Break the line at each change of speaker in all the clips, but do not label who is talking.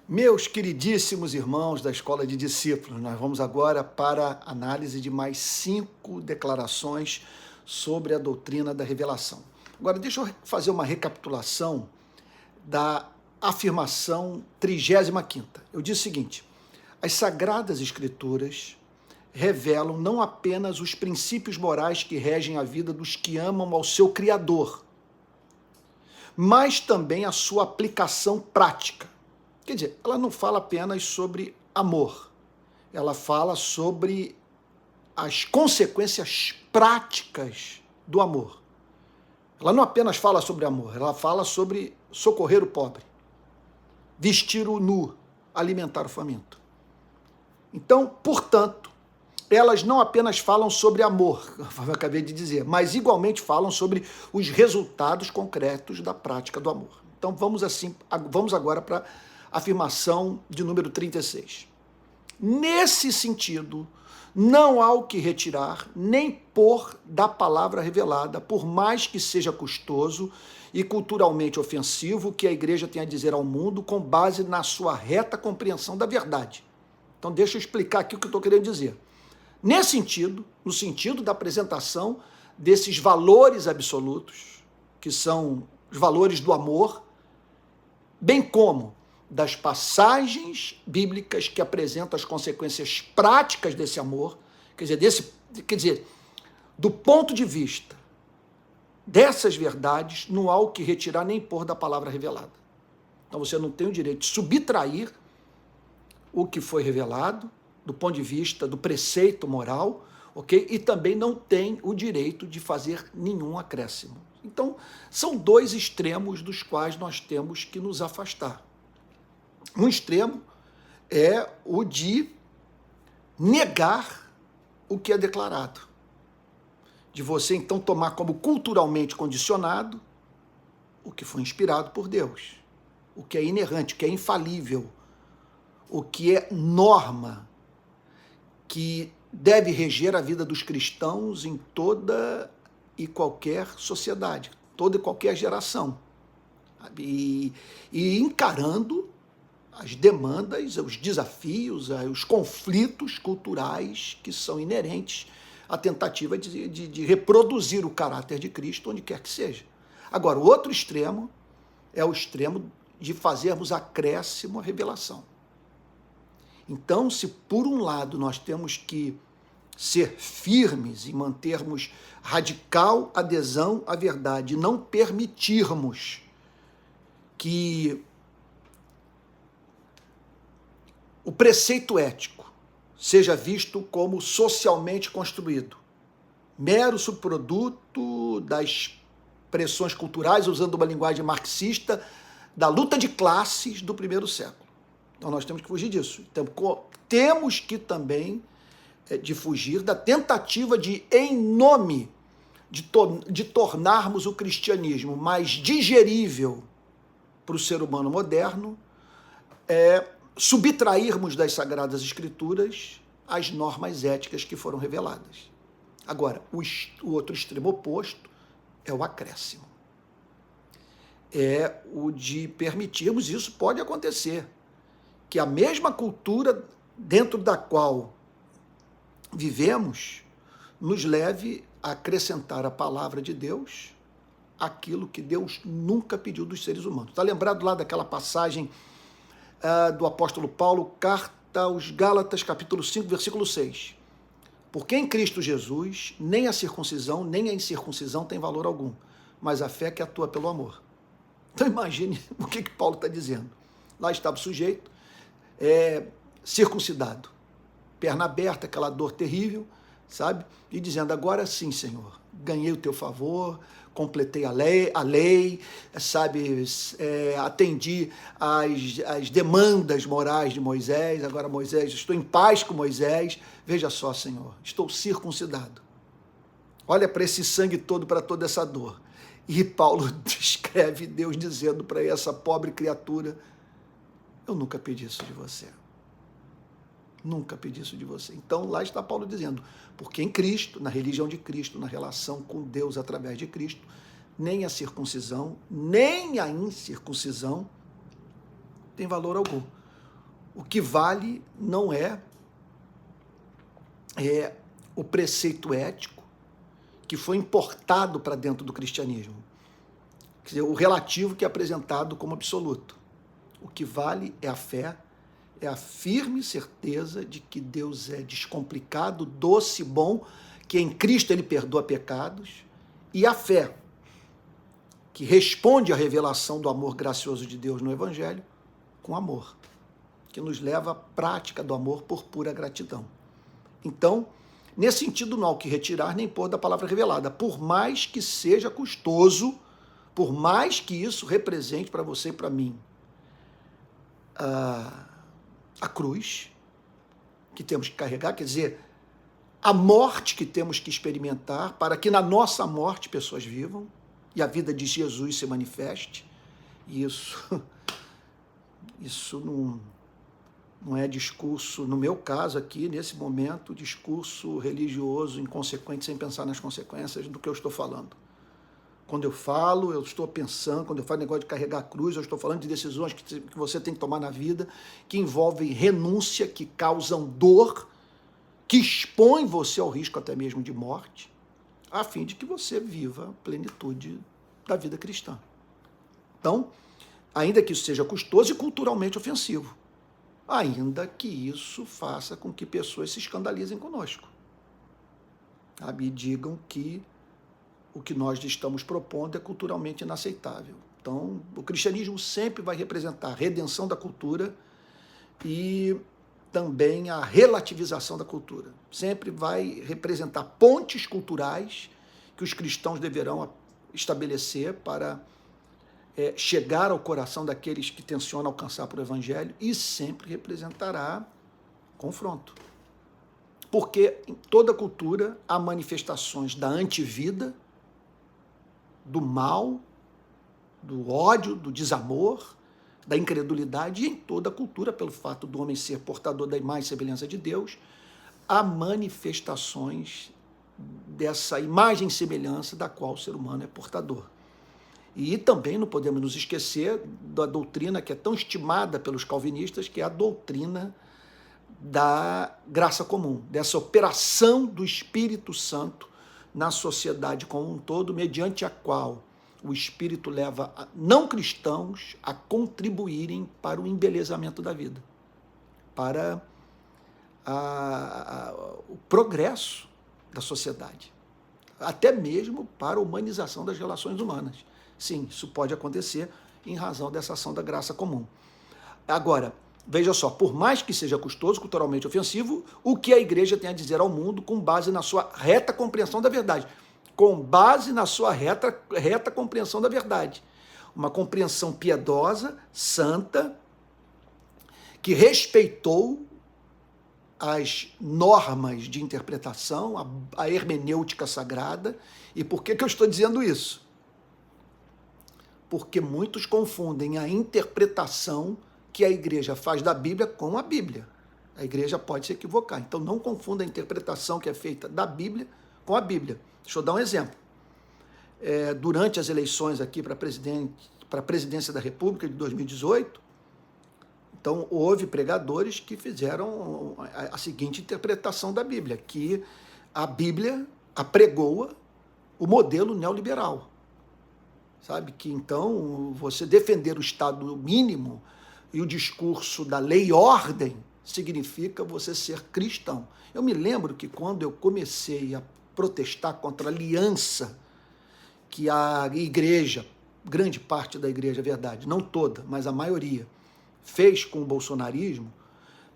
Meus queridíssimos irmãos da Escola de Discípulos, nós vamos agora para a análise de mais 5 declarações sobre a doutrina da revelação. Agora, deixa eu fazer uma recapitulação da afirmação 35ª. Eu disse o seguinte: as Sagradas Escrituras revelam não apenas os princípios morais que regem a vida dos que amam ao seu Criador, mas também a sua aplicação prática. Quer dizer, ela não fala apenas sobre amor, ela fala sobre as consequências práticas do amor. Ela não apenas fala sobre amor, ela fala sobre socorrer o pobre, vestir o nu, alimentar o faminto. Então, portanto, elas não apenas falam sobre amor, como eu acabei de dizer, mas igualmente falam sobre os resultados concretos da prática do amor. Então, vamos agora para a afirmação de número 36. Nesse sentido, não há o que retirar nem pôr da palavra revelada, por mais que seja custoso e culturalmente ofensivo que a igreja tem a dizer ao mundo com base na sua reta compreensão da verdade. Então, deixa eu explicar aqui o que eu estou querendo dizer. Nesse sentido, no sentido da apresentação desses valores absolutos, que são os valores do amor, bem como das passagens bíblicas que apresentam as consequências práticas desse amor, quer dizer, do ponto de vista dessas verdades, não há o que retirar nem pôr da palavra revelada. Então você não tem o direito de subtrair o que foi revelado, do ponto de vista do preceito moral, ok? E também não tem o direito de fazer nenhum acréscimo. Então, são dois extremos dos quais nós temos que nos afastar. Um extremo é o de negar o que é declarado, de você então tomar como culturalmente condicionado o que foi inspirado por Deus, o que é inerrante, o que é infalível, o que é norma, que deve reger a vida dos cristãos em toda e qualquer sociedade, toda e qualquer geração, e encarando as demandas, os desafios, os conflitos culturais que são inerentes à tentativa de reproduzir o caráter de Cristo onde quer que seja. Agora, o outro extremo é o extremo de fazermos acréscimo à revelação. Então, se por um lado nós temos que ser firmes e mantermos radical adesão à verdade, não permitirmos que o preceito ético seja visto como socialmente construído, mero subproduto das pressões culturais, usando uma linguagem marxista, da luta de classes do primeiro século. Então nós temos que fugir disso. Então, temos que também de fugir da tentativa de, em nome de tornarmos o cristianismo mais digerível para o ser humano moderno, subtrairmos das Sagradas Escrituras as normas éticas que foram reveladas. Agora, o outro extremo oposto é o acréscimo. É o de permitirmos, isso pode acontecer, que a mesma cultura dentro da qual vivemos nos leve a acrescentar à palavra de Deus aquilo que Deus nunca pediu dos seres humanos. Está lembrado lá daquela passagem do apóstolo Paulo, carta aos Gálatas, capítulo 5, versículo 6. Porque em Cristo Jesus, nem a circuncisão, nem a incircuncisão tem valor algum, mas a fé que atua pelo amor. Então imagine o que Paulo está dizendo. Lá estava o sujeito, circuncidado, perna aberta, aquela dor terrível, sabe? E dizendo, agora sim, Senhor, ganhei o teu favor, completei a lei, sabe, atendi às demandas morais de Moisés, agora Moisés, estou em paz com Moisés, veja só, Senhor, estou circuncidado. Olha para esse sangue todo, para toda essa dor. E Paulo descreve Deus dizendo para essa pobre criatura, eu nunca pedi isso de você. Nunca pedi isso de você. Então, lá está Paulo dizendo, porque em Cristo, na religião de Cristo, na relação com Deus através de Cristo, nem a circuncisão, nem a incircuncisão tem valor algum. O que vale não é o preceito ético que foi importado para dentro do cristianismo. Quer dizer, o relativo que é apresentado como absoluto. O que vale é a fé, é a firme certeza de que Deus é descomplicado, doce, bom, que em Cristo ele perdoa pecados, e a fé, que responde à revelação do amor gracioso de Deus no Evangelho, com amor, que nos leva à prática do amor por pura gratidão. Então, nesse sentido, não há o que retirar nem pôr da palavra revelada, por mais que seja custoso, por mais que isso represente para você e para mim a cruz que temos que carregar, quer dizer, a morte que temos que experimentar para que na nossa morte pessoas vivam e a vida de Jesus se manifeste. E isso não é discurso, no meu caso aqui, nesse momento, discurso religioso inconsequente, sem pensar nas consequências do que eu estou falando. Quando eu falo, eu estou pensando, quando eu falo negócio de carregar a cruz, eu estou falando de decisões que você tem que tomar na vida, que envolvem renúncia, que causam dor, que expõem você ao risco até mesmo de morte, a fim de que você viva a plenitude da vida cristã. Então, ainda que isso seja custoso e culturalmente ofensivo, ainda que isso faça com que pessoas se escandalizem conosco, sabe? E digam que o que nós estamos propondo é culturalmente inaceitável. Então, o cristianismo sempre vai representar a redenção da cultura e também a relativização da cultura. Sempre vai representar pontes culturais que os cristãos deverão estabelecer para chegar ao coração daqueles que tencionam alcançar por o Evangelho, e sempre representará confronto. Porque em toda cultura há manifestações da antivida, do mal, do ódio, do desamor, da incredulidade, e em toda a cultura, pelo fato do homem ser portador da imagem e semelhança de Deus, há manifestações dessa imagem e semelhança da qual o ser humano é portador. E também não podemos nos esquecer da doutrina que é tão estimada pelos calvinistas, que é a doutrina da graça comum, dessa operação do Espírito Santo na sociedade como um todo, mediante a qual o Espírito leva não cristãos a contribuírem para o embelezamento da vida, para o progresso da sociedade, até mesmo para a humanização das relações humanas. Sim, isso pode acontecer em razão dessa ação da graça comum. Agora, veja só, por mais que seja custoso, culturalmente ofensivo, o que a igreja tem a dizer ao mundo com base na sua reta compreensão da verdade. Com base na sua reta compreensão da verdade. Uma compreensão piedosa, santa, que respeitou as normas de interpretação, a hermenêutica sagrada. E por que eu estou dizendo isso? Porque muitos confundem a interpretação que a igreja faz da Bíblia com a Bíblia. A igreja pode se equivocar. Então, não confunda a interpretação que é feita da Bíblia com a Bíblia. Deixa eu dar um exemplo. Durante as eleições aqui para a presidência da República de 2018, então, houve pregadores que fizeram a seguinte interpretação da Bíblia, que a Bíblia apregoa o modelo neoliberal. Sabe? Que, então, você defender o Estado mínimo e o discurso da lei e ordem significa você ser cristão. Eu me lembro que quando eu comecei a protestar contra a aliança que a igreja, grande parte da igreja, é verdade, não toda, mas a maioria, fez com o bolsonarismo,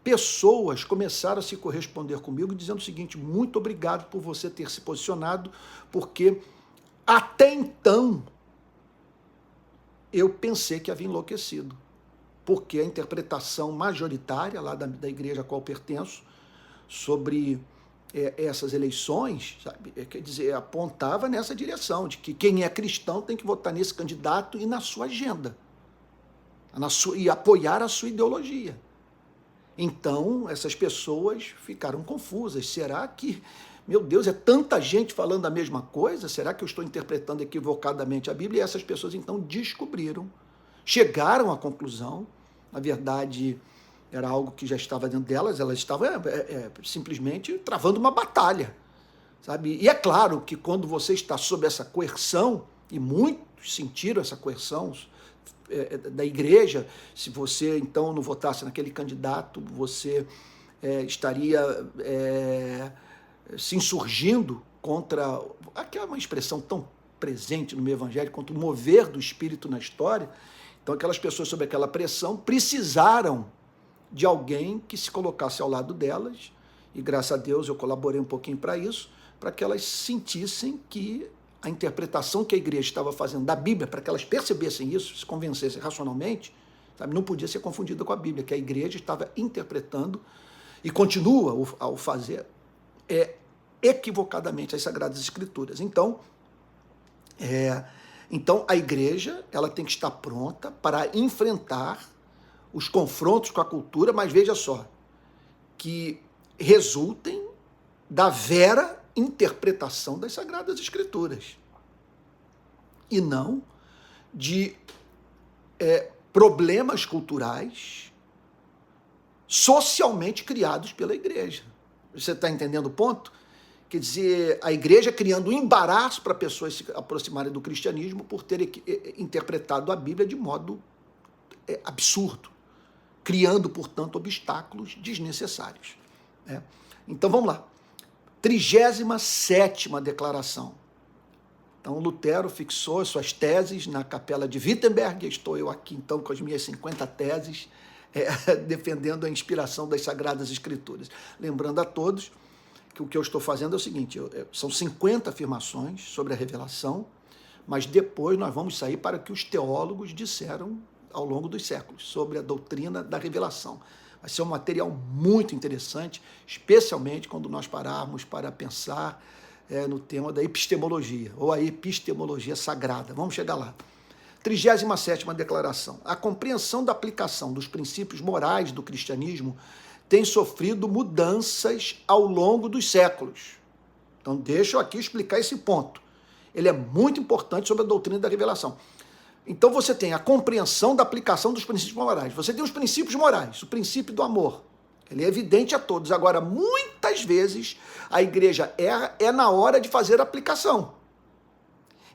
pessoas começaram a se corresponder comigo dizendo o seguinte: muito obrigado por você ter se posicionado, porque até então eu pensei que havia enlouquecido, porque a interpretação majoritária lá da igreja a qual pertenço sobre essas eleições, sabe, quer dizer, apontava nessa direção, de que quem é cristão tem que votar nesse candidato e na sua agenda, e apoiar a sua ideologia. Então, essas pessoas ficaram confusas. Será que, meu Deus, é tanta gente falando a mesma coisa? Será que eu estou interpretando equivocadamente a Bíblia? E essas pessoas, então, descobriram, chegaram à conclusão, na verdade, era algo que já estava dentro delas, elas estavam simplesmente travando uma batalha, sabe? E é claro que quando você está sob essa coerção, e muitos sentiram essa coerção da igreja, se você então não votasse naquele candidato, você estaria se insurgindo contra, aquela é uma expressão tão presente no meio evangélico, contra o mover do Espírito na história. Então aquelas pessoas sob aquela pressão precisaram de alguém que se colocasse ao lado delas, e graças a Deus eu colaborei um pouquinho para isso, para que elas sentissem que a interpretação que a igreja estava fazendo da Bíblia, para que elas percebessem isso, se convencessem racionalmente, sabe, não podia ser confundida com a Bíblia, que a igreja estava interpretando e continua ao fazer equivocadamente as Sagradas Escrituras. Então a igreja ela tem que estar pronta para enfrentar os confrontos com a cultura, mas veja só, que resultem da vera interpretação das Sagradas Escrituras e não de problemas culturais socialmente criados pela igreja. Você está entendendo o ponto? Quer dizer, a igreja criando um embaraço para pessoas se aproximarem do cristianismo por terem interpretado a Bíblia de modo absurdo, criando, portanto, obstáculos desnecessários. Então, vamos lá. 37ª declaração. Então, Lutero fixou suas teses na capela de Wittenberg, estou eu aqui, então, com as minhas 50 teses, defendendo a inspiração das Sagradas Escrituras. Lembrando a todos que o que eu estou fazendo é o seguinte, são 50 afirmações sobre a revelação, mas depois nós vamos sair para o que os teólogos disseram ao longo dos séculos sobre a doutrina da revelação. Vai ser um material muito interessante, especialmente quando nós pararmos para pensar no tema da epistemologia, ou a epistemologia sagrada. Vamos chegar lá. 37ª declaração. A compreensão da aplicação dos princípios morais do cristianismo tem sofrido mudanças ao longo dos séculos. Então, deixa eu aqui explicar esse ponto. Ele é muito importante sobre a doutrina da revelação. Então, você tem a compreensão da aplicação dos princípios morais. Você tem os princípios morais, o princípio do amor. Ele é evidente a todos. Agora, muitas vezes, a igreja é na hora de fazer a aplicação.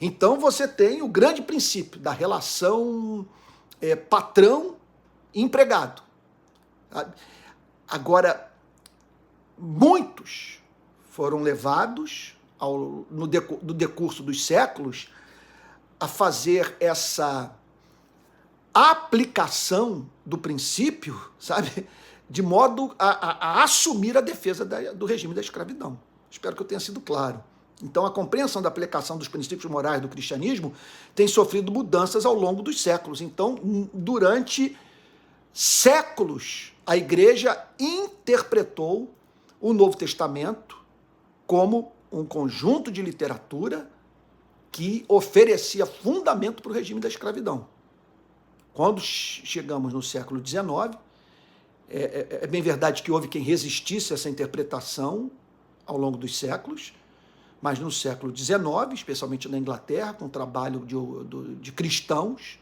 Então, você tem o grande princípio da relação patrão e empregado. Agora, muitos foram levados no decurso dos séculos a fazer essa aplicação do princípio, sabe, de modo a assumir a defesa do regime da escravidão. Espero que eu tenha sido claro. Então, a compreensão da aplicação dos princípios morais do cristianismo tem sofrido mudanças ao longo dos séculos. Então, durante séculos, a igreja interpretou o Novo Testamento como um conjunto de literatura que oferecia fundamento para o regime da escravidão. Quando chegamos no século XIX, é bem verdade que houve quem resistisse a essa interpretação ao longo dos séculos, mas no século XIX, especialmente na Inglaterra, com o trabalho de cristãos,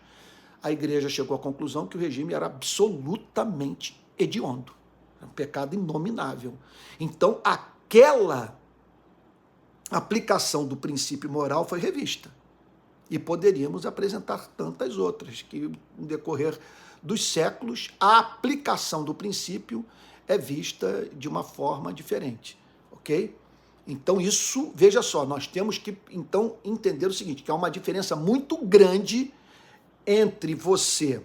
a igreja chegou à conclusão que o regime era absolutamente hediondo, um pecado inominável. Então, aquela aplicação do princípio moral foi revista. E poderíamos apresentar tantas outras, que no decorrer dos séculos, a aplicação do princípio é vista de uma forma diferente, ok? Então isso, veja só, nós temos que então entender o seguinte, que há uma diferença muito grande entre você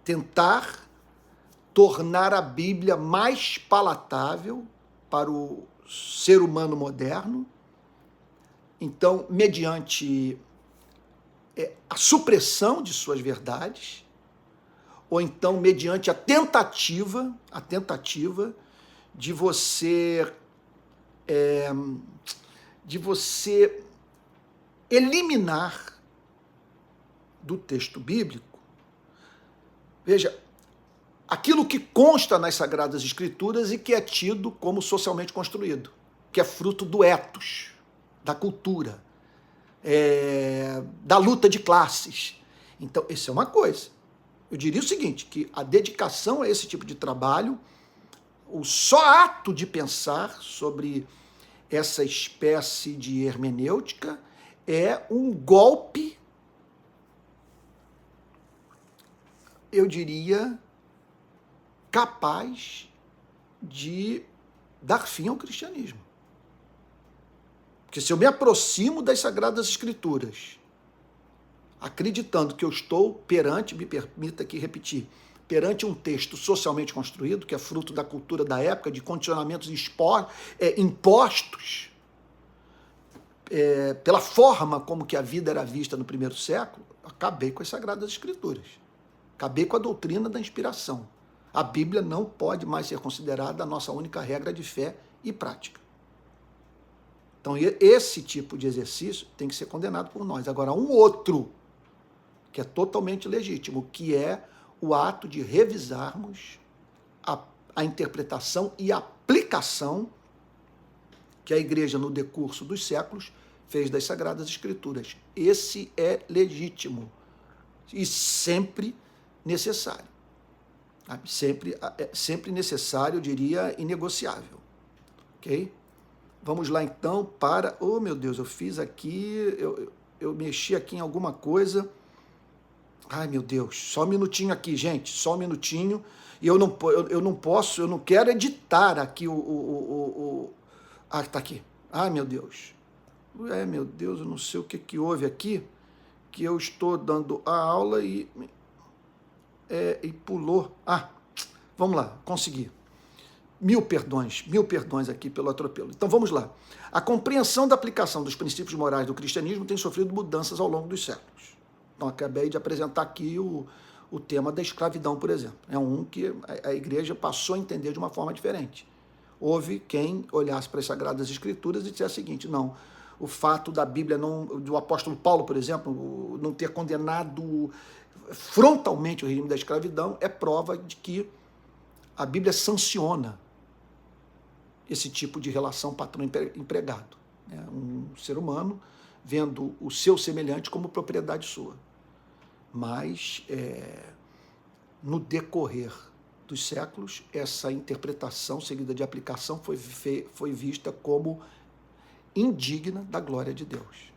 tentar tornar a Bíblia mais palatável para o ser humano moderno, então, mediante a supressão de suas verdades, ou então mediante a tentativa de você eliminar do texto bíblico, veja, aquilo que consta nas Sagradas Escrituras e que é tido como socialmente construído, que é fruto do ethos, da cultura, da luta de classes. Então, isso é uma coisa. Eu diria o seguinte, que a dedicação a esse tipo de trabalho, o só ato de pensar sobre essa espécie de hermenêutica é um golpe, eu diria, capaz de dar fim ao cristianismo. Porque se eu me aproximo das Sagradas Escrituras, acreditando que eu estou perante, me permita aqui repetir, perante um texto socialmente construído, que é fruto da cultura da época, de condicionamentos impostos pela forma como que a vida era vista no primeiro século, acabei com as Sagradas Escrituras. Acabei com a doutrina da inspiração. A Bíblia não pode mais ser considerada a nossa única regra de fé e prática. Então, esse tipo de exercício tem que ser condenado por nós. Agora, um outro, que é totalmente legítimo, que é o ato de revisarmos a interpretação e aplicação que a igreja, no decurso dos séculos, fez das Sagradas Escrituras. Esse é legítimo e sempre necessário. Sempre necessário, eu diria, inegociável. Ok? Vamos lá então para... Oh, meu Deus, eu fiz aqui... Eu mexi aqui em alguma coisa... Ai, meu Deus, só um minutinho aqui, gente, só um minutinho. E eu não posso, eu não quero editar aqui Ah, tá aqui. Ai, meu Deus. Meu Deus, eu não sei o que houve aqui, que eu estou dando a aula e pulou. Ah, vamos lá, consegui. Mil perdões aqui pelo atropelo. Então vamos lá. A compreensão da aplicação dos princípios morais do cristianismo tem sofrido mudanças ao longo dos séculos. Então, acabei de apresentar aqui o tema da escravidão, por exemplo. É um que a igreja passou a entender de uma forma diferente. Houve quem olhasse para as Sagradas Escrituras e dissesse o seguinte, não, o fato da Bíblia, do apóstolo Paulo, por exemplo, não ter condenado frontalmente o regime da escravidão é prova de que a Bíblia sanciona esse tipo de relação patrão-empregado. Um ser humano vendo o seu semelhante como propriedade sua. Mas, no decorrer dos séculos, essa interpretação seguida de aplicação foi vista como indigna da glória de Deus.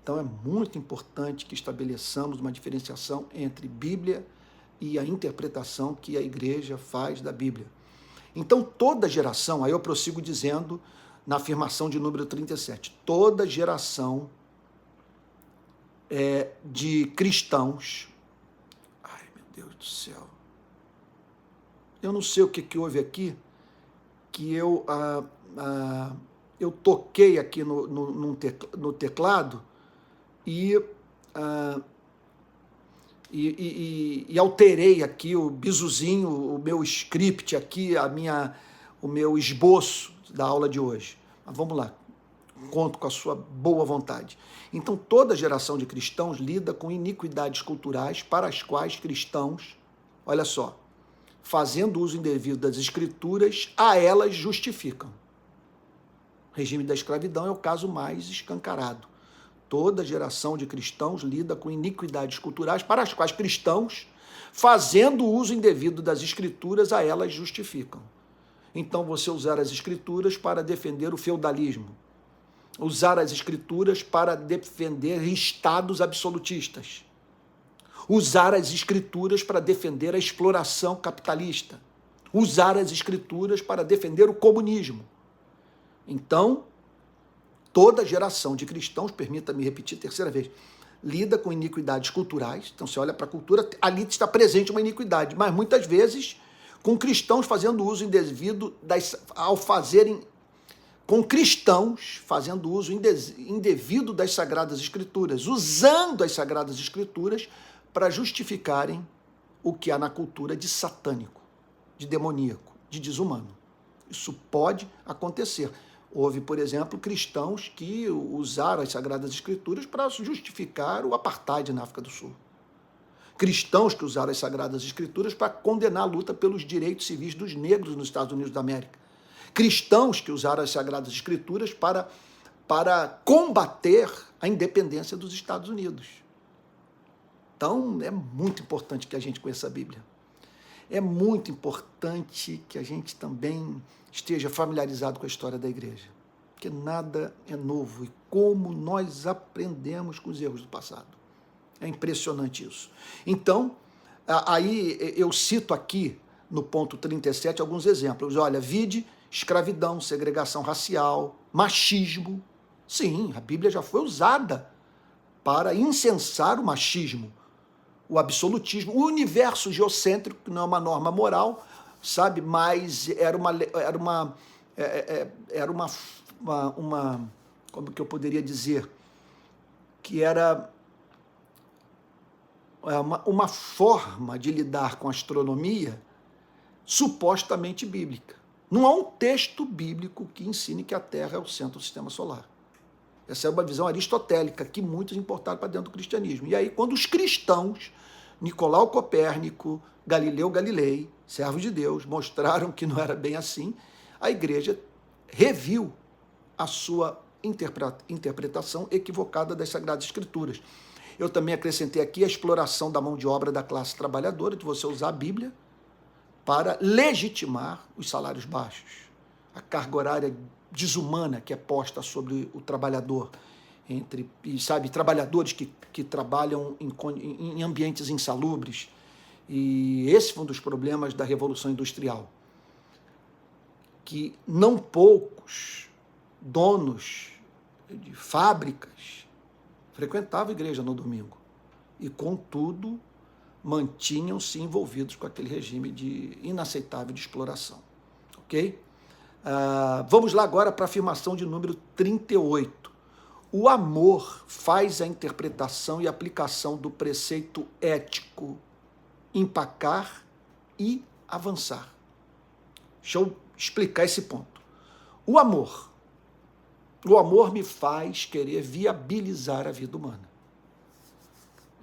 Então, é muito importante que estabeleçamos uma diferenciação entre Bíblia e a interpretação que a igreja faz da Bíblia. Então, toda geração, aí eu prossigo dizendo na afirmação de número 37, toda geração de cristãos, ai meu Deus do céu, eu não sei o que houve aqui, que eu toquei aqui no teclado e alterei aqui o bizuzinho, o meu script aqui, o meu esboço da aula de hoje. Mas vamos lá, conto com a sua boa vontade. Então, toda geração de cristãos lida com iniquidades culturais para as quais cristãos, olha só, fazendo uso indevido das escrituras, a elas justificam. O regime da escravidão é o caso mais escancarado. Toda geração de cristãos lida com iniquidades culturais para as quais cristãos, fazendo uso indevido das escrituras, a elas justificam. Então, você usar as escrituras para defender o feudalismo, usar as escrituras para defender estados absolutistas, usar as escrituras para defender a exploração capitalista, usar as escrituras para defender o comunismo. Então, toda geração de cristãos, permita-me repetir a terceira vez, lida com iniquidades culturais. Então, você olha para a cultura, ali está presente uma iniquidade, mas muitas vezes com cristãos fazendo uso indevido, com cristãos fazendo uso indevido das Sagradas Escrituras, usando as Sagradas Escrituras para justificarem o que há na cultura de satânico, de demoníaco, de desumano. Isso pode acontecer. Houve, por exemplo, cristãos que usaram as Sagradas Escrituras para justificar o apartheid na África do Sul. Cristãos que usaram as Sagradas Escrituras para condenar a luta pelos direitos civis dos negros nos Estados Unidos da América. Cristãos que usaram as Sagradas Escrituras para combater a independência dos Estados Unidos. Então, é muito importante que a gente conheça a Bíblia. É muito importante que a gente também esteja familiarizado com a história da igreja, porque nada é novo e como nós aprendemos com os erros do passado. É impressionante isso. Então, aí eu cito aqui no ponto 37 alguns exemplos. Olha, vide escravidão, segregação racial, machismo. Sim, a Bíblia já foi usada para incensar o machismo, o absolutismo, o universo geocêntrico, que não é uma norma moral, sabe, mas era uma como que eu poderia dizer, que era uma forma de lidar com a astronomia supostamente bíblica. Não há um texto bíblico que ensine que a Terra é o centro do sistema solar. Essa é uma visão aristotélica que muitos importaram para dentro do cristianismo. E aí, quando os cristãos, Nicolau Copérnico, Galileu Galilei, servos de Deus, mostraram que não era bem assim, a igreja reviu a sua interpretação equivocada das Sagradas Escrituras. Eu também acrescentei aqui a exploração da mão de obra da classe trabalhadora, de você usar a Bíblia para legitimar os salários baixos, a carga horária desumana que é posta sobre o trabalhador, trabalhadores que trabalham em ambientes insalubres. E esse foi um dos problemas da Revolução Industrial, que não poucos donos de fábricas frequentavam a igreja no domingo e, contudo, mantinham-se envolvidos com aquele regime inaceitável de exploração. Ok? Vamos lá agora para a afirmação de número 38. O amor faz a interpretação e aplicação do preceito ético empacar e avançar. Deixa eu explicar esse ponto. O amor me faz querer viabilizar a vida humana.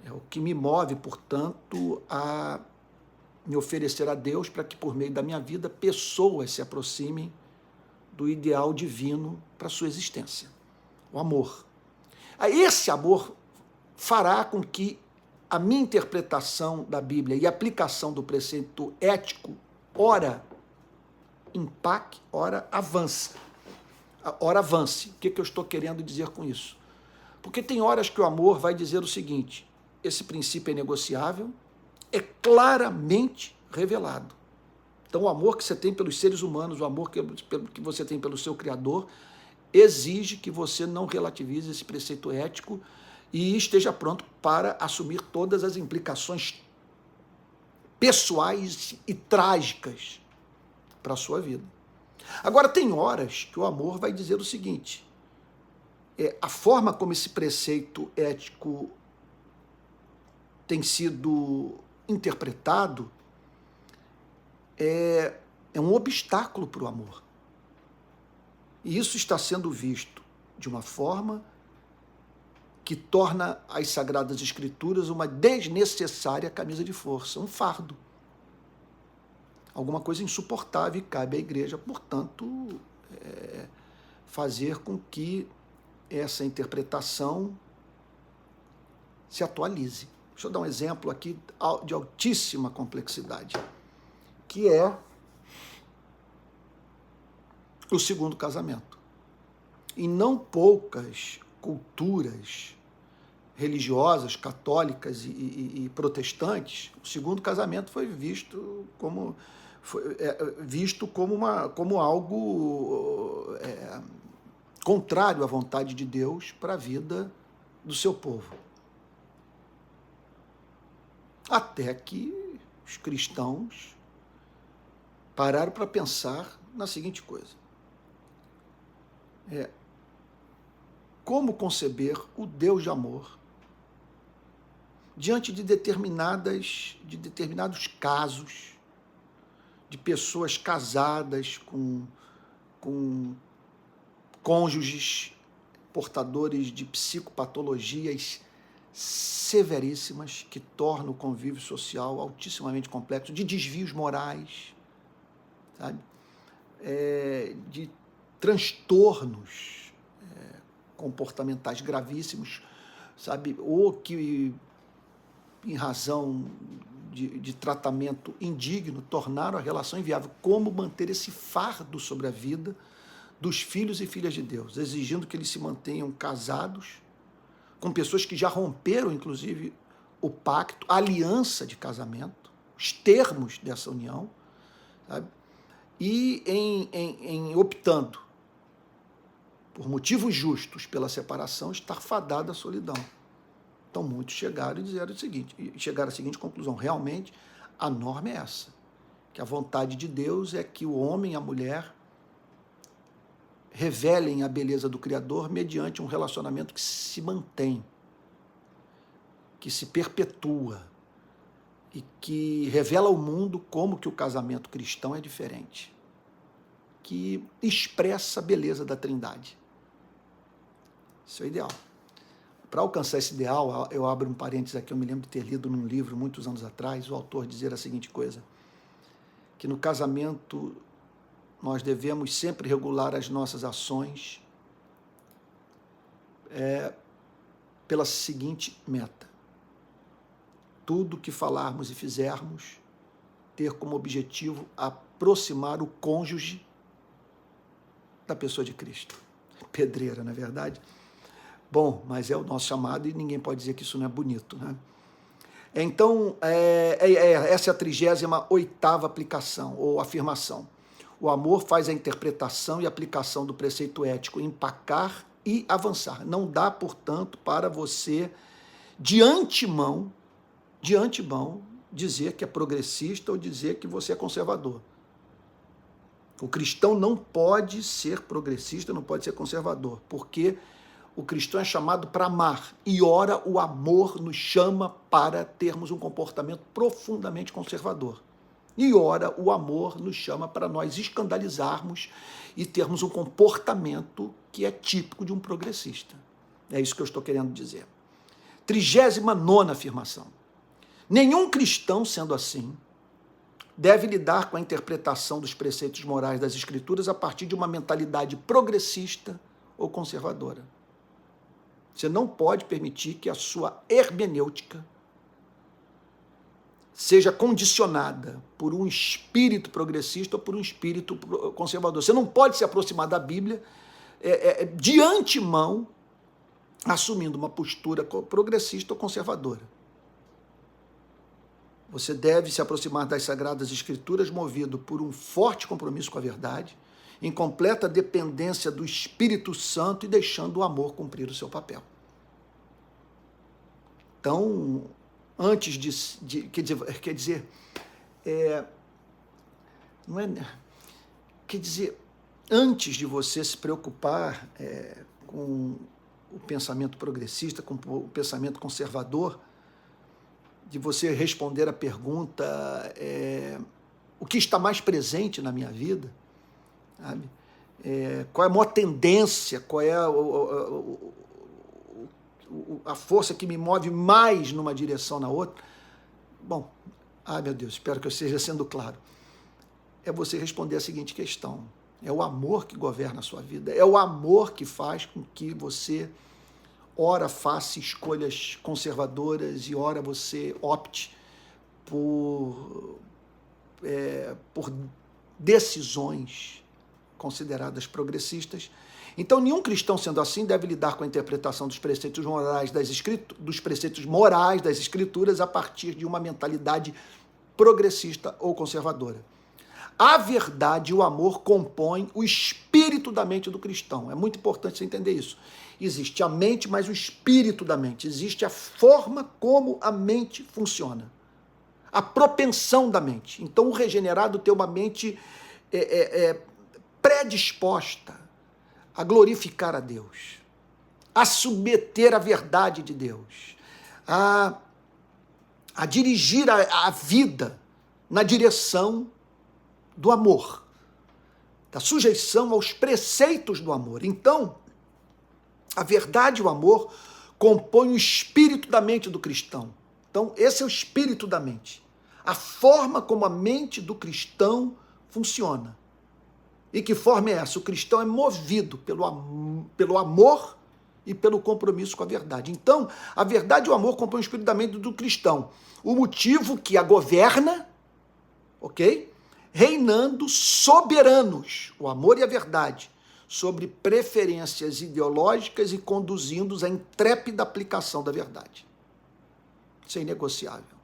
É o que me move, portanto, a me oferecer a Deus para que, por meio da minha vida, pessoas se aproximem do ideal divino para a sua existência. O amor. Esse amor fará com que a minha interpretação da Bíblia e aplicação do preceito ético, ora empaque, ora avance. Ora avance. O que eu estou querendo dizer com isso? Porque tem horas que o amor vai dizer o seguinte: esse princípio é negociável, é claramente revelado. Então, o amor que você tem pelos seres humanos, o amor que você tem pelo seu Criador, exige que você não relativize esse preceito ético e esteja pronto para assumir todas as implicações pessoais e trágicas para a sua vida. Agora, tem horas que o amor vai dizer o seguinte: a forma como esse preceito ético tem sido interpretado é um obstáculo para o amor. E isso está sendo visto de uma forma que torna as Sagradas Escrituras uma desnecessária camisa de força, um fardo. Alguma coisa insuportável, e cabe à igreja, portanto, fazer com que essa interpretação se atualize. Deixa eu dar um exemplo aqui de altíssima complexidade, que é o segundo casamento. Em não poucas culturas religiosas, católicas e protestantes, o segundo casamento foi visto como algo contrário à vontade de Deus para a vida do seu povo. Até que os cristãos pararam para pensar na seguinte coisa: como conceber o Deus de amor diante de determinados casos de pessoas casadas com cônjuges portadores de psicopatologias severíssimas que tornam o convívio social altissimamente complexo, de desvios morais, sabe? De transtornos comportamentais gravíssimos, sabe? Ou que em razão de tratamento indigno, tornaram a relação inviável. Como manter esse fardo sobre a vida dos filhos e filhas de Deus, exigindo que eles se mantenham casados com pessoas que já romperam, inclusive, o pacto, a aliança de casamento, os termos dessa união, sabe? E em optando por motivos justos pela separação, estar fadado à solidão. Então muitos chegaram e disseram o seguinte, chegaram à seguinte conclusão: realmente a norma é essa, que a vontade de Deus é que o homem e a mulher revelem a beleza do Criador mediante um relacionamento que se mantém, que se perpetua e que revela ao mundo como que o casamento cristão é diferente, que expressa a beleza da Trindade. Isso é o ideal. Para alcançar esse ideal, eu abro um parênteses aqui, eu me lembro de ter lido num livro, muitos anos atrás, o autor dizer a seguinte coisa, que no casamento nós devemos sempre regular as nossas ações pela seguinte meta: tudo que falarmos e fizermos ter como objetivo aproximar o cônjuge da pessoa de Cristo. Pedreira, não é verdade? Bom, mas é o nosso chamado e ninguém pode dizer que isso não é bonito, né? Então, essa é a 38ª aplicação ou afirmação. O amor faz a interpretação e aplicação do preceito ético empacar e avançar. Não dá, portanto, para você, de antemão, dizer que é progressista ou dizer que você é conservador. O cristão não pode ser progressista, não pode ser conservador, porque o cristão é chamado para amar, e ora o amor nos chama para termos um comportamento profundamente conservador. E ora o amor nos chama para nós escandalizarmos e termos um comportamento que é típico de um progressista. É isso que eu estou querendo dizer. 39ª afirmação. Nenhum cristão, sendo assim, deve lidar com a interpretação dos preceitos morais das Escrituras a partir de uma mentalidade progressista ou conservadora. Você não pode permitir que a sua hermenêutica seja condicionada por um espírito progressista ou por um espírito conservador. Você não pode se aproximar da Bíblia de antemão assumindo uma postura progressista ou conservadora. Você deve se aproximar das Sagradas Escrituras movido por um forte compromisso com a verdade, em completa dependência do Espírito Santo e deixando o amor cumprir o seu papel. Então, antes antes de você se preocupar com o pensamento progressista, com o pensamento conservador, de você responder a pergunta o que está mais presente na minha vida, sabe? Qual é a maior tendência, qual é a força que me move mais numa direção na outra. Bom, meu Deus, espero que eu esteja sendo claro. É você responder a seguinte questão: é o amor que governa a sua vida, é o amor que faz com que você ora faça escolhas conservadoras e ora você opte por decisões consideradas progressistas. Então, nenhum cristão, sendo assim, deve lidar com a interpretação dos preceitos morais das Escrituras a partir de uma mentalidade progressista ou conservadora. A verdade e o amor compõem o espírito da mente do cristão. É muito importante você entender isso. Existe a mente, mas o espírito da mente. Existe a forma como a mente funciona. A propensão da mente. Então, o regenerado tem uma mente predisposta a glorificar a Deus, a submeter a verdade de Deus, a dirigir a vida na direção do amor, da sujeição aos preceitos do amor. Então, a verdade e o amor compõem o espírito da mente do cristão. Então, esse é o espírito da mente, a forma como a mente do cristão funciona. E que forma é essa? O cristão é movido pelo amor e pelo compromisso com a verdade. Então, a verdade e o amor compõem o espírito da mente do cristão. O motivo que a governa, ok? Reinando soberanos, o amor e a verdade, sobre preferências ideológicas e conduzindo-os à intrépida aplicação da verdade. Isso é inegociável.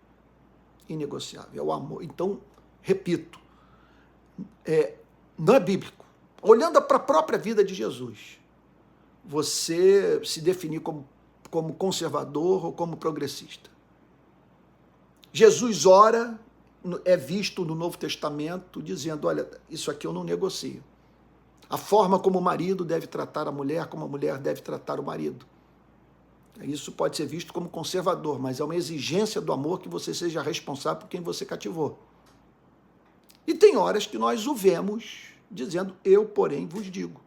Inegociável. É o amor. Então, repito, não é bíblico. Olhando para a própria vida de Jesus, você se definir como conservador ou como progressista. Jesus ora, é visto no Novo Testamento dizendo, olha, isso aqui eu não negocio. A forma como o marido deve tratar a mulher, como a mulher deve tratar o marido. Isso pode ser visto como conservador, mas é uma exigência do amor que você seja responsável por quem você cativou. E tem horas que nós o vemos dizendo, eu, porém, vos digo.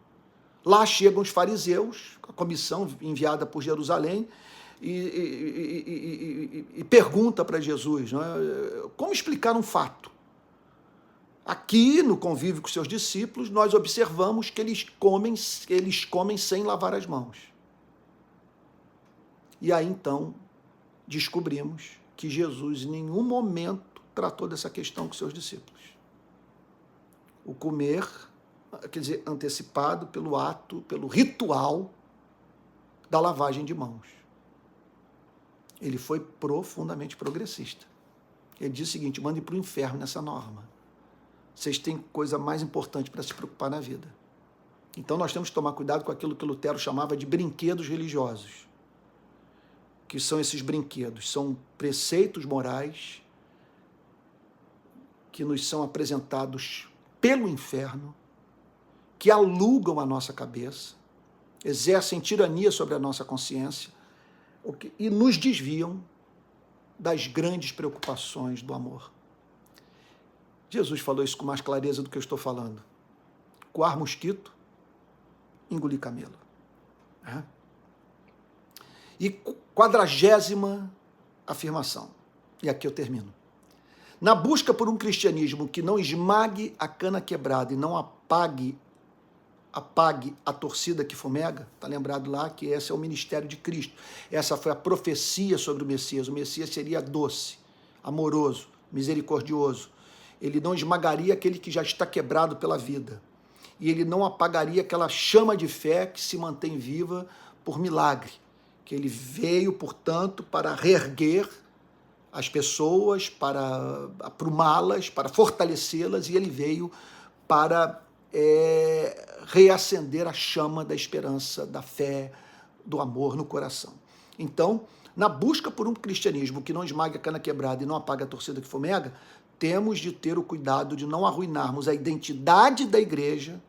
Lá chegam os fariseus, a comissão enviada por Jerusalém, e pergunta para Jesus, não é? Como explicar um fato? Aqui, no convívio com seus discípulos, nós observamos que eles comem sem lavar as mãos. E aí, então, descobrimos que Jesus, em nenhum momento, tratou dessa questão com seus discípulos. O comer, quer dizer, antecipado pelo ato, pelo ritual da lavagem de mãos. Ele foi profundamente progressista. Ele disse o seguinte, mandem para o inferno nessa norma. Vocês têm coisa mais importante para se preocupar na vida. Então nós temos que tomar cuidado com aquilo que Lutero chamava de brinquedos religiosos. Que são esses brinquedos? São preceitos morais que nos são apresentados pelo inferno, que alugam a nossa cabeça, exercem tirania sobre a nossa consciência e nos desviam das grandes preocupações do amor. Jesus falou isso com mais clareza do que eu estou falando. Coar mosquito, engolir camelo. E 40ª afirmação, e aqui eu termino. Na busca por um cristianismo que não esmague a cana quebrada e não apague a torcida que fumega, está lembrado lá que esse é o ministério de Cristo. Essa foi a profecia sobre o Messias. O Messias seria doce, amoroso, misericordioso. Ele não esmagaria aquele que já está quebrado pela vida. E ele não apagaria aquela chama de fé que se mantém viva por milagre. Que ele veio, portanto, para reerguer as pessoas, para aprumá-las, para fortalecê-las, e ele veio para reacender a chama da esperança, da fé, do amor no coração. Então, na busca por um cristianismo que não esmague a cana quebrada e não apague a torcida que fumega, temos de ter o cuidado de não arruinarmos a identidade da igreja,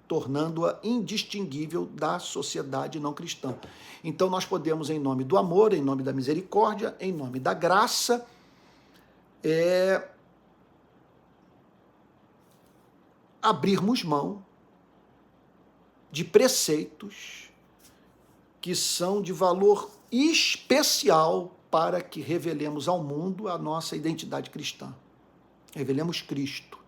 tornando-a indistinguível da sociedade não cristã. Então nós podemos, em nome do amor, em nome da misericórdia, em nome da graça, abrirmos mão de preceitos que são de valor especial para que revelemos ao mundo a nossa identidade cristã. Revelemos Cristo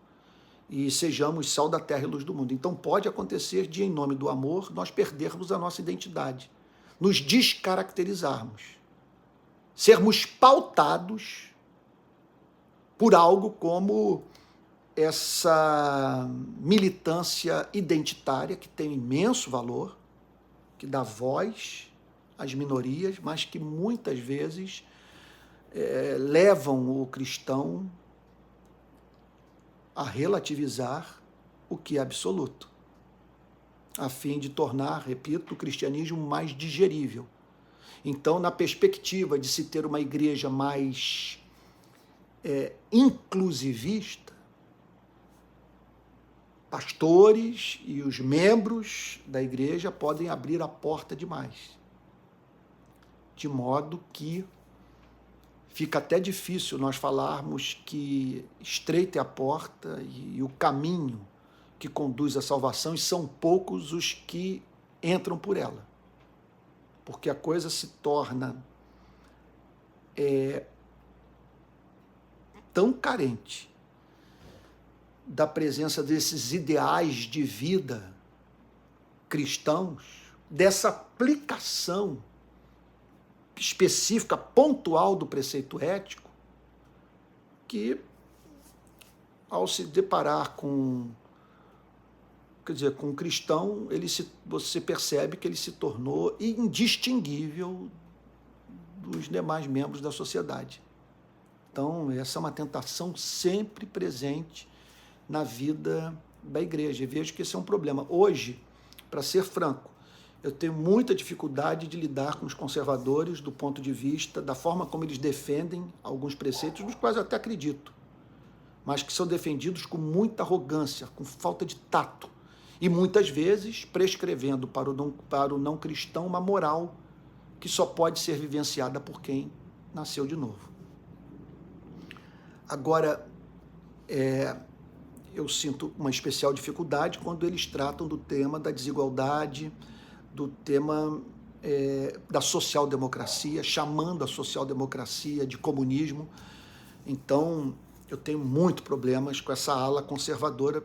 e sejamos sal da terra e luz do mundo. Então pode acontecer de, em nome do amor, nós perdermos a nossa identidade, nos descaracterizarmos, sermos pautados por algo como essa militância identitária que tem imenso valor, que dá voz às minorias, mas que muitas vezes levam o cristão a relativizar o que é absoluto, a fim de tornar, repito, o cristianismo mais digerível. Então, na perspectiva de se ter uma igreja mais inclusivista, pastores e os membros da igreja podem abrir a porta demais, de modo que fica até difícil nós falarmos que estreita é a porta e o caminho que conduz à salvação, e são poucos os que entram por ela. Porque a coisa se torna tão carente da presença desses ideais de vida cristãos, dessa aplicação específica, pontual do preceito ético, que ao se deparar com, quer dizer, com um cristão, você percebe que ele se tornou indistinguível dos demais membros da sociedade. Então, essa é uma tentação sempre presente na vida da igreja. E vejo que esse é um problema. Hoje, para ser franco, eu tenho muita dificuldade de lidar com os conservadores do ponto de vista da forma como eles defendem alguns preceitos, nos quais eu até acredito, mas que são defendidos com muita arrogância, com falta de tato, e muitas vezes prescrevendo para o não cristão uma moral que só pode ser vivenciada por quem nasceu de novo. Agora, eu sinto uma especial dificuldade quando eles tratam do tema da desigualdade, do tema da social-democracia, chamando a social-democracia de comunismo. Então, eu tenho muito problemas com essa ala conservadora,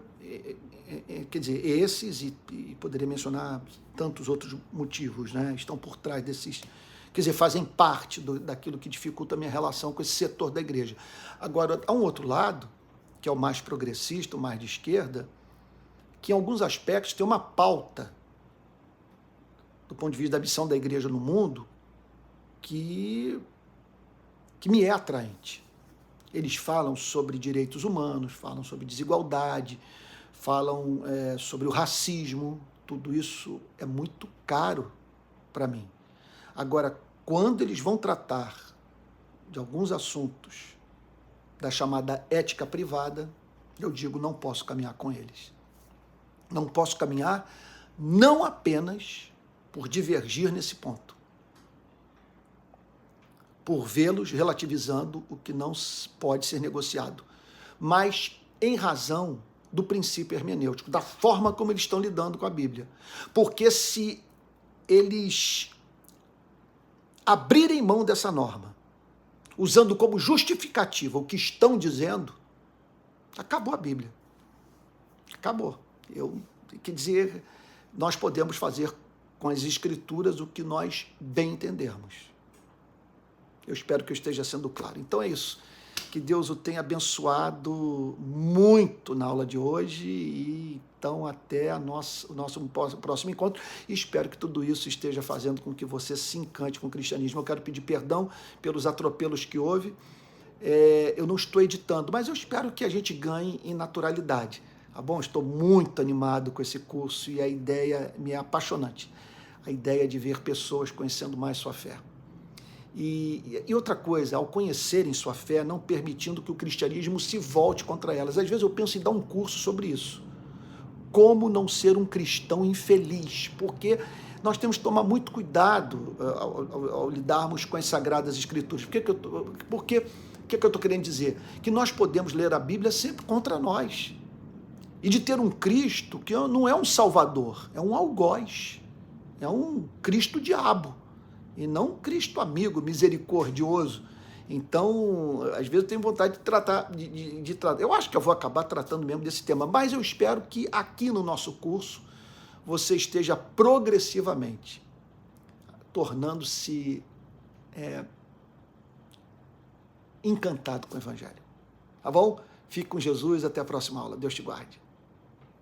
quer dizer, esses, e poderia mencionar tantos outros motivos, né, estão por trás desses, quer dizer, fazem parte daquilo que dificulta a minha relação com esse setor da igreja. Agora, há um outro lado, que é o mais progressista, o mais de esquerda, que em alguns aspectos tem uma pauta, do ponto de vista da missão da igreja no mundo, que me é atraente. Eles falam sobre direitos humanos, falam sobre desigualdade, falam sobre o racismo, tudo isso é muito caro para mim. Agora, quando eles vão tratar de alguns assuntos da chamada ética privada, eu digo, não posso caminhar com eles. Não posso caminhar não apenas por divergir nesse ponto, por vê-los relativizando o que não pode ser negociado, mas em razão do princípio hermenêutico, da forma como eles estão lidando com a Bíblia. Porque se eles abrirem mão dessa norma, usando como justificativa o que estão dizendo, acabou a Bíblia. Acabou. Quer dizer, nós podemos fazer com as Escrituras o que nós bem entendermos. Eu espero que eu esteja sendo claro. Então é isso. Que Deus o tenha abençoado muito na aula de hoje, e então até o nosso próximo encontro. E espero que tudo isso esteja fazendo com que você se encante com o cristianismo. Eu quero pedir perdão pelos atropelos que houve. Eu não estou editando, mas eu espero que a gente ganhe em naturalidade. Tá bom? Estou muito animado com esse curso e a ideia me é apaixonante. A ideia de ver pessoas conhecendo mais sua fé. E outra coisa, ao conhecerem sua fé, não permitindo que o cristianismo se volte contra elas. Às vezes eu penso em dar um curso sobre isso. Como não ser um cristão infeliz, porque nós temos que tomar muito cuidado ao lidarmos com as Sagradas Escrituras. O que eu estou querendo dizer? Que nós podemos ler a Bíblia sempre contra nós. E de ter um Cristo que não é um Salvador, é um algoz, é um Cristo-diabo. E não um Cristo amigo, misericordioso. Então, às vezes eu tenho vontade de tratar, eu acho que eu vou acabar tratando mesmo desse tema, mas eu espero que aqui no nosso curso você esteja progressivamente tornando-se encantado com o Evangelho. Tá bom? Fique com Jesus, até a próxima aula. Deus te guarde.